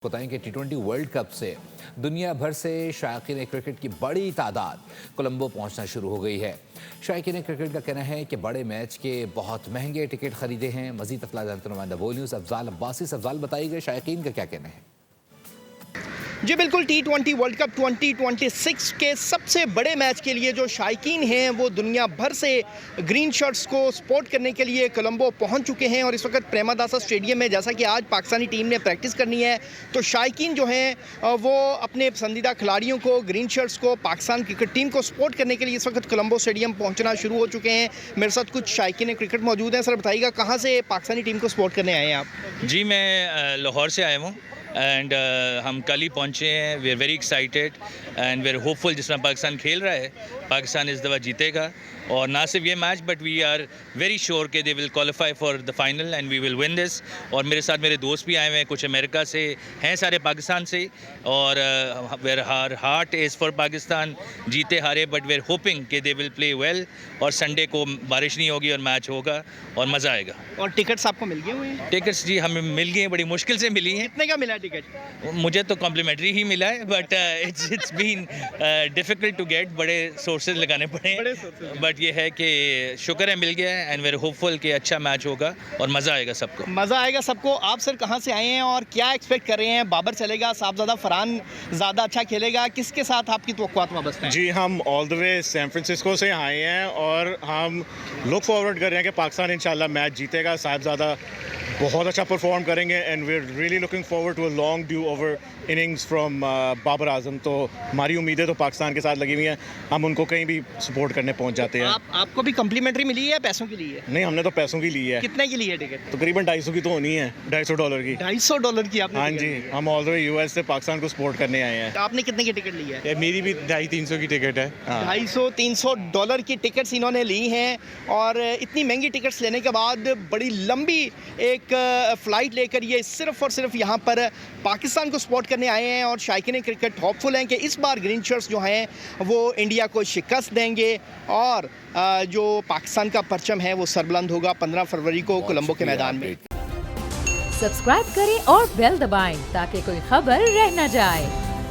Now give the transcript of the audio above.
बताएं कि टी20 world cup से दुनिया भर से शायकीन क्रिकेट की बड़ी तादाद कोलंबो पहुंचना शुरू हो गई है। शायकीन क्रिकेट का कहना है कि बड़े मैच के बहुत महंगे टिकट खरीदे हैं। मजीद तफला जानते नुमाइंदा वो न्यूज़ अफजाल अब्बासी। अफजाल बताइए शायकीन का क्या कहना है। जी बिल्कुल, टी20 वर्ल्ड कप 2026 के सबसे बड़े मैच के लिए जो शायकीन हैं वो दुनिया भर से ग्रीन शर्ट्स को सपोर्ट करने के लिए कोलंबो पहुंच चुके हैं। और इस वक्त प्रेमादासा स्टेडियम में जैसा कि आज पाकिस्तानी टीम ने प्रैक्टिस करनी है, तो शायकीन जो हैं वो अपने पसंदीदा खिलाड़ियों को, ग्रीन शर्ट्स को, पाकिस्तान क्रिकेट टीम को सपोर्ट करने के लिए इस वक्त कोलंबो स्टेडियम पहुँचना शुरू हो चुके हैं। मेरे साथ कुछ शायकीन क्रिकेट मौजूद हैं। सर बताइएगा, कहाँ से पाकिस्तानी टीम को सपोर्ट करने आए हैं आप? जी मैं लाहौर से आया हूँ एंड हम कल ही पहुँचे हैं। We are very excited and we are hopeful. जिस तरह पाकिस्तान खेल रहा है, पाकिस्तान इस दफ़ा जीतेगा। और ना सिर्फ ये match but we are very sure कि they will qualify for the final and we will win this. और मेरे साथ मेरे दोस्त भी आए हुए हैं, कुछ अमेरिका से हैं, सारे पाकिस्तान से। और वेयर हार हार्ट इज़ फॉर पाकिस्तान, जीते हारे, बट वी आर होपिंग कि दे विल प्ले वेल। और संडे को बारिश नहीं होगी और मैच होगा और मज़ा आएगा। और टिकट्स आपको मिल गए हुए हैं? टिकट्स जी हमें मिल गए हैं, बड़ी मुश्किल से मिली हैं। कितने का मिला टिकट? मुझे तो कॉम्प्लीमेंट्री ही मिला है, but it's been difficult to get. बड़े सोर्सेज लगाने पड़े, बट ये है कि शुक्र है मिल गया है एंड वेर होपफुल कि अच्छा मैच होगा और मज़ा आएगा सबको। मज़ा आएगा सबको। आप सर कहाँ से आए हैं और क्या एक्सपेक्ट कर रहे हैं? बाबर चलेगा, साहबजादा फरहान ज़्यादा अच्छा खेलेगा, किसके साथ आपकी तवक्कुआत वाबस्ता है? जी हम all the way San Francisco से आए हैं और हम लुक फॉरवर्ड कर रहे हैं कि पाकिस्तान इंशाल्लाह मैच जीतेगा। साहबजादा बहुत अच्छा परफॉर्म करेंगे and we are really looking forward to a long due over innings from Babar Azam. तो हमारी उम्मीदें तो पाकिस्तान के साथ लगी हुई हैं, हम उनको कहीं भी सपोर्ट करने पहुंच जाते हैं। आपको भी कम्प्लीमेंट्री मिली है, पैसों की ली है? नहीं, हमने तो पैसों की ली है। कितने की ली है टिकट? तकरीबन 250 की तो होनी है, $250 की। $250 की आपने? हाँ जी, हम ऑल द वे यूएस से पाकिस्तान को सपोर्ट करने आए हैं। आपने कितने की टिकट ली है? मेरी भी 250-300 की टिकट है। $250-300 की टिकट्स इन्होंने ली हैं। और इतनी महंगी टिकट्स लेने के बाद बड़ी लंबी एक फ़्लाइट लेकर ये सिर्फ और सिर्फ यहाँ पर पाकिस्तान को सपोर्ट करने आए हैं। और शायकीन क्रिकेट होपफुल हैं कि इस बार ग्रीन शर्ट्स जो हैं वो इंडिया को शिकस्त देंगे और जो पाकिस्तान का परचम है वो सरबुलंद होगा 15 फरवरी को कोलंबो के मैदान में। सब्सक्राइब करें और बेल दबाएं ताकि कोई खबर रह न जाए।